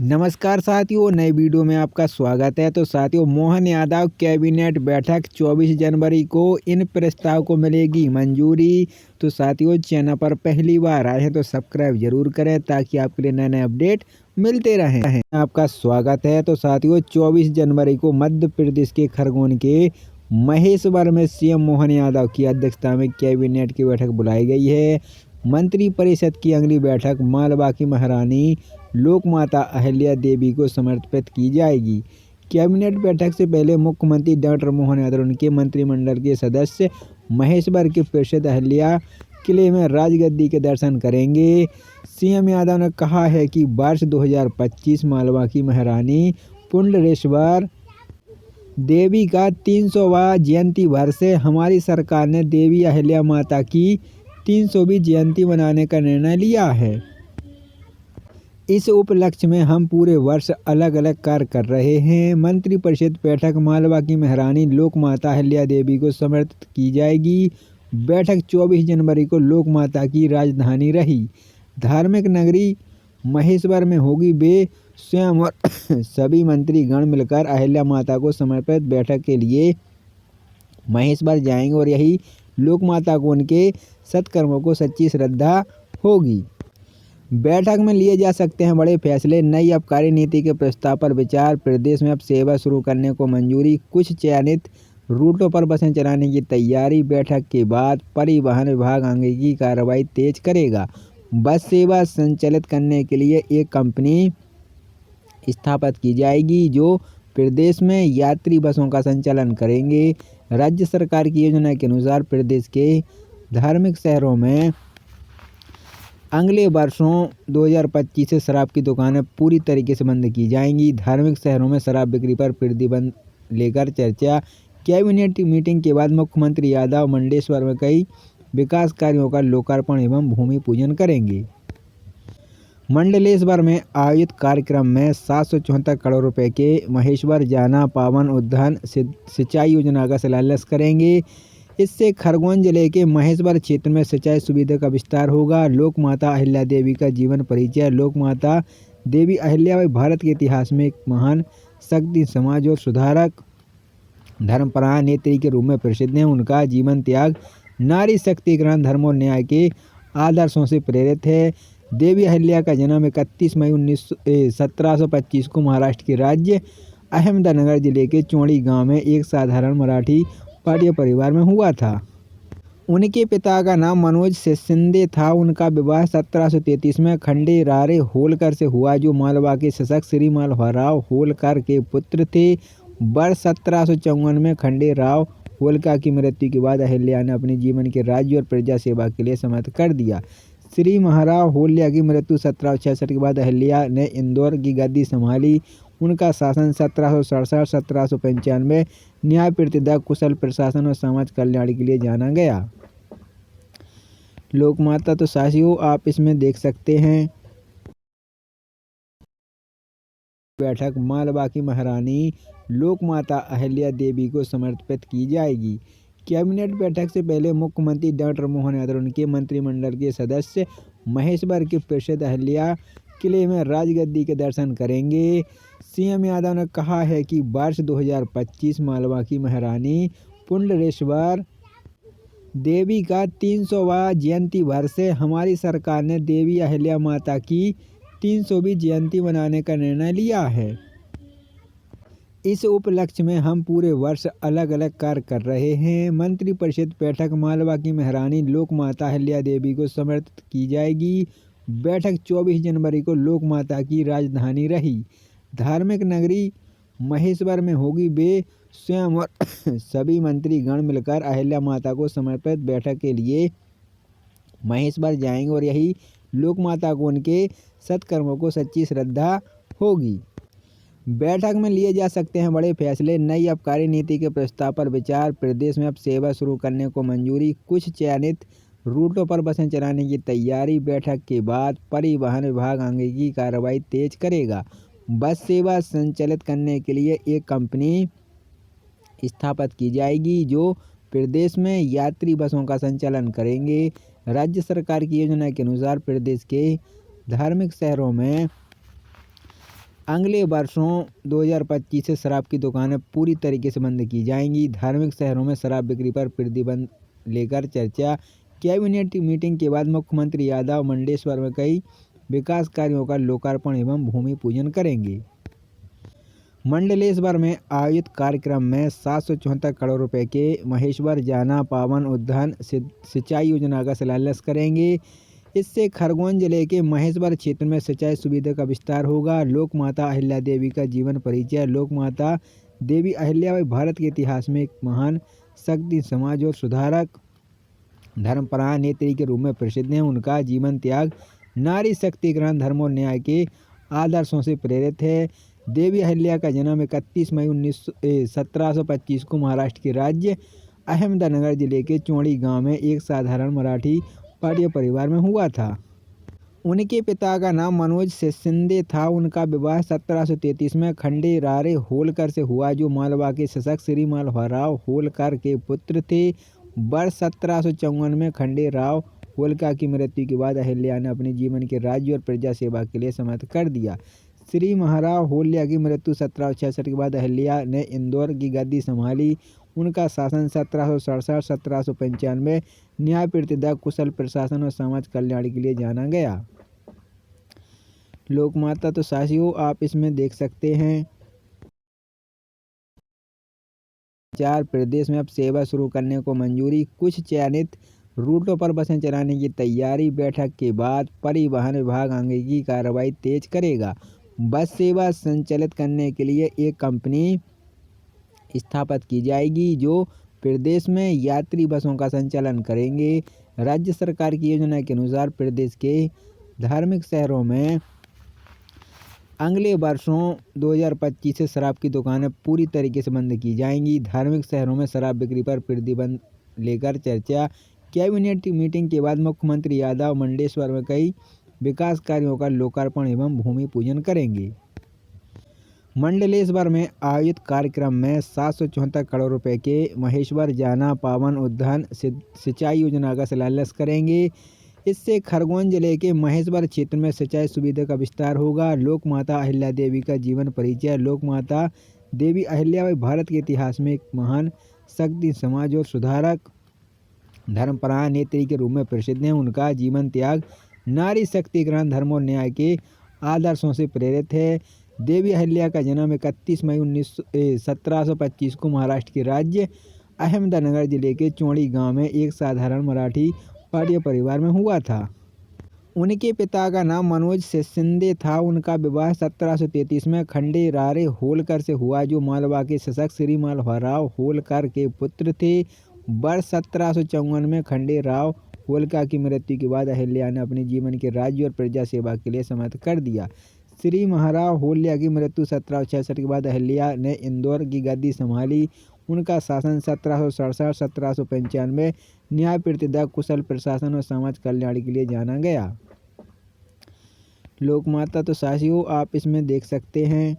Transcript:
नमस्कार साथियों, नए वीडियो में आपका स्वागत है। तो साथियों, मोहन यादव कैबिनेट बैठक 24 जनवरी को इन प्रस्ताव को मिलेगी मंजूरी। तो साथियों, चैनल पर पहली बार आए हैं तो सब्सक्राइब जरूर करें ताकि आपके लिए नए नए अपडेट मिलते रहें। आपका स्वागत है। तो साथियों, 24 जनवरी को मध्य प्रदेश के खरगोन के महेश्वर में सीएम मोहन यादव की अध्यक्षता में कैबिनेट की बैठक बुलाई गई है। मंत्रिपरिषद की अगली बैठक मालवा की महारानी लोकमाता अहिल्या देवी को समर्पित की जाएगी। कैबिनेट बैठक से पहले मुख्यमंत्री डॉक्टर मोहन यादव उनके मंत्रिमंडल के सदस्य महेश्वर के प्रसिद्ध अहिल्या किले में राजगद्दी के दर्शन करेंगे। सीएम यादव ने कहा है कि वर्ष 2025 मालवा की महारानी पुंडरेश्वर देवी का 300वां जयंती वर्ष है। हमारी सरकार ने देवी अहिल्या माता की 300वीं जयंती मनाने का निर्णय लिया है। इस उपलक्ष्य में हम पूरे वर्ष अलग अलग कार्य कर रहे हैं। मंत्रिपरिषद बैठक मालवा की महारानी लोकमाता अहिल्या देवी को समर्पित की जाएगी। बैठक 24 जनवरी को लोकमाता की राजधानी रही धार्मिक नगरी महेश्वर में होगी। वे स्वयं और सभी मंत्रीगण मिलकर अहिल्या माता को समर्पित बैठक के लिए महेश्वर जाएंगे और यही लोकमाता को उनके सत्कर्मों को सच्ची श्रद्धा होगी। बैठक में लिए जा सकते हैं बड़े फैसले। नई आबकारी नीति के प्रस्ताव पर विचार। प्रदेश में अब सेवा शुरू करने को मंजूरी। कुछ चयनित रूटों पर बसें चलाने की तैयारी। बैठक के बाद परिवहन विभाग आगे की कार्रवाई तेज करेगा। बस सेवा संचालित करने के लिए एक कंपनी स्थापित की जाएगी जो प्रदेश में यात्री बसों का संचालन करेंगे। राज्य सरकार की योजना के अनुसार प्रदेश के धार्मिक शहरों में अगले वर्षों 2025 से शराब की दुकानें पूरी तरीके से बंद की जाएंगी। धार्मिक शहरों में शराब बिक्री पर प्रतिबंध लेकर चर्चा। कैबिनेट मीटिंग के बाद मुख्यमंत्री यादव मंडेश्वर में कई विकास कार्यों का लोकार्पण एवं भूमि पूजन करेंगे। मंडलेश्वर में आयोजित कार्यक्रम में 774 करोड़ रुपए के महेश्वर जाना पावन उद्यान सिंचाई योजना का शिलान्यास करेंगे। इससे खरगोन जिले के महेश्वर क्षेत्र में सिंचाई सुविधा का विस्तार होगा। लोकमाता अहिल्या देवी का जीवन परिचय। लोकमाता देवी अहिल्याबाई भारत के इतिहास में एक महान शक्ति, समाज और सुधारक, धर्मपरायण नेत्री के रूप में प्रसिद्ध हैं। उनका जीवन त्याग नारी शक्तिकरण, धर्म और न्याय के आदर्शों से प्रेरित है। देवी अहिल्या का जन्म 31 मई 1725 को महाराष्ट्र के राज्य अहमदनगर जिले के चौड़ी गांव में एक साधारण मराठी पाटीय परिवार में हुआ था। उनके पिता का नाम मनोज शिंदे था। उनका विवाह 1733 में खंडेराव होलकर से हुआ जो मालवा के शासक श्री मालवाराव होलकर के पुत्र थे। वर्ष 1754 में खंडेराव होलकर की मृत्यु के बाद अहिल्या ने अपने जीवन के राज्य और प्रजा सेवा के लिए समर्पित कर दिया। श्री महाराव होल्या की मृत्यु 1766 के बाद अहिल्या ने इंदौर की गद्दी संभाली। उनका शासन 1767-1795 न्याय प्रतिदा, कुशल प्रशासन और समाज कल्याण के लिए जाना गया। लोकमाता तो साथियों आप इसमें देख सकते हैं। बैठक मालवा की महारानी लोकमाता अहिल्या देवी को समर्पित की जाएगी। कैबिनेट बैठक से पहले मुख्यमंत्री डॉक्टर मोहन यादव उनके मंत्रिमंडल के सदस्य महेश्वर के प्रसिद्ध अहिल्या किले में राजगद्दी के दर्शन करेंगे। सीएम यादव ने कहा है कि वर्ष 2025 मालवा की महारानी पुंडरेश्वर देवी का 300वां जयंती वर्ष है। हमारी सरकार ने देवी अहिल्या माता की 300वीं जयंती मनाने का निर्णय लिया है। इस उपलक्ष्य में हम पूरे वर्ष अलग अलग कार्य कर रहे हैं। मंत्रिपरिषद बैठक मालवा की महारानी लोकमाता अहिल्या देवी को समर्पित की जाएगी। बैठक 24 जनवरी को लोकमाता की राजधानी रही धार्मिक नगरी महेश्वर में होगी। वे स्वयं और सभी मंत्रीगण मिलकर अहिल्या माता को समर्पित बैठक के लिए महेश्वर जाएंगे और यही लोकमाता को उनके सत्कर्मों को सच्ची श्रद्धा होगी। बैठक में लिए जा सकते हैं बड़े फैसले। नई आबकारी नीति के प्रस्ताव पर विचार। प्रदेश में अब सेवा शुरू करने को मंजूरी। कुछ चयनित रूटों पर बसें चलाने की तैयारी। बैठक के बाद परिवहन विभाग आगे की कार्रवाई तेज करेगा। बस सेवा संचालित करने के लिए एक कंपनी स्थापित की जाएगी जो प्रदेश में यात्री बसों का संचालन करेंगे। राज्य सरकार की योजना के अनुसार प्रदेश के धार्मिक शहरों में अगले वर्षों 2025 से शराब की दुकानें पूरी तरीके से बंद की जाएंगी। धार्मिक शहरों में शराब बिक्री पर प्रतिबंध लेकर चर्चा। कैबिनेट मीटिंग के बाद मुख्यमंत्री यादव मंडेश्वर में कई विकास कार्यों का लोकार्पण एवं भूमि पूजन करेंगे। मंडलेश्वर में आयोजित कार्यक्रम में 774 करोड़ रुपए के महेश्वर जाना पावन उद्यान सिंचाई योजना का शिलान्यास करेंगे। इससे खरगोन जिले के महेश्वर क्षेत्र में सिंचाई सुविधा का विस्तार होगा। लोक माता अहिल्या देवी का जीवन परिचय। लोक माता देवी अहिल्याबाई भारत के इतिहास में एक महान शक्ति, समाज और सुधारक, धर्मपरायण नेत्री के रूप में प्रसिद्ध हैं। उनका जीवन त्याग नारी शक्तिकरण, धर्म और न्याय के आदर्शों से प्रेरित है। देवी अहिल्या का जन्म 31 मई 1725 को महाराष्ट्र के राज्य अहमदनगर जिले के चौड़ी गांव में एक साधारण मराठी पाटीय परिवार में हुआ था। उनके पिता का नाम मनोज शिंदे था। उनका विवाह 1733 में खंडेराव होलकर से हुआ, जो मालवा के शासक श्री मालवाराव होलकर के पुत्र थे। वर्ष 1754 में खंडेराव होलकर की मृत्यु के बाद अहिल्या ने अपने जीवन के राज्य और प्रजा सेवा के लिए समर्पित कर दिया। श्री महाराव होल्या की मृत्यु 1766 के बाद अहिल्या ने इंदौर की गद्दी संभाली। उनका शासन 1767-1795 न्याय प्रतिदा, कुशल प्रशासन और समाज कल्याण के लिए जाना गया। लोकमाता तो साथियों आप इसमें देख सकते हैं। प्रदेश में अब सेवा शुरू करने को मंजूरी। कुछ चयनित रूटों पर बसें चलाने की तैयारी। बैठक के बाद परिवहन विभाग आगे की कार्रवाई तेज करेगा। बस सेवा संचालित करने के लिए एक कंपनी स्थापित की जाएगी, जो प्रदेश में यात्री बसों का संचालन करेंगे। राज्य सरकार की योजना के अनुसार प्रदेश के धार्मिक शहरों में अगले वर्षों 2025 से शराब की दुकानें पूरी तरीके से बंद की जाएंगी। धार्मिक शहरों में शराब बिक्री पर प्रतिबंध लेकर चर्चा। कैबिनेट मीटिंग के बाद मुख्यमंत्री यादव मंडेश्वर में कई विकास कार्यों का लोकार्पण एवं भूमि पूजन करेंगे। मंडलेश्वर में आयोजित कार्यक्रम में 774 करोड़ रुपए के महेश्वर जाना पावन उद्यान सिंचाई योजना का शिलान्यास करेंगे। इससे खरगोन जिले के महेश्वर क्षेत्र में सिंचाई सुविधा का विस्तार होगा। लोक माता अहिल्या देवी का जीवन परिचय। लोक माता देवी अहिल्याबाई भारत के इतिहास में एक महान शक्ति, समाज और सुधारक, धर्मपरायण नेत्री के रूप में प्रसिद्ध हैं। उनका जीवन त्याग नारी शक्तिकरण, धर्म और न्याय के आदर्शों से प्रेरित है। देवी अहिल्या का जन्म 31 मई 1725 को महाराष्ट्र के राज्य अहमदनगर जिले के चौड़ी गांव में एक साधारण मराठी पाटीय परिवार में हुआ था। उनके पिता का नाम मनोज शिंदे था। उनका विवाह 1733 में खंडेराव होलकर से हुआ, जो मालवा के शासक श्री मालवाराव होलकर के पुत्र थे। वर्ष 1754 में खंडेराव होलकर की मृत्यु के बाद अहिल्या ने अपने जीवन के राज्य और प्रजा सेवा के लिए समर्पित कर दिया। श्री महाराव होल्या की मृत्यु 1766 के बाद अहिल्या ने इंदौर की गद्दी संभाली। उनका शासन 1767-1795 न्याय प्रतिदा, कुशल प्रशासन और समाज कल्याण के लिए जाना गया। लोकमाता तो साथियों आप इसमें देख सकते हैं।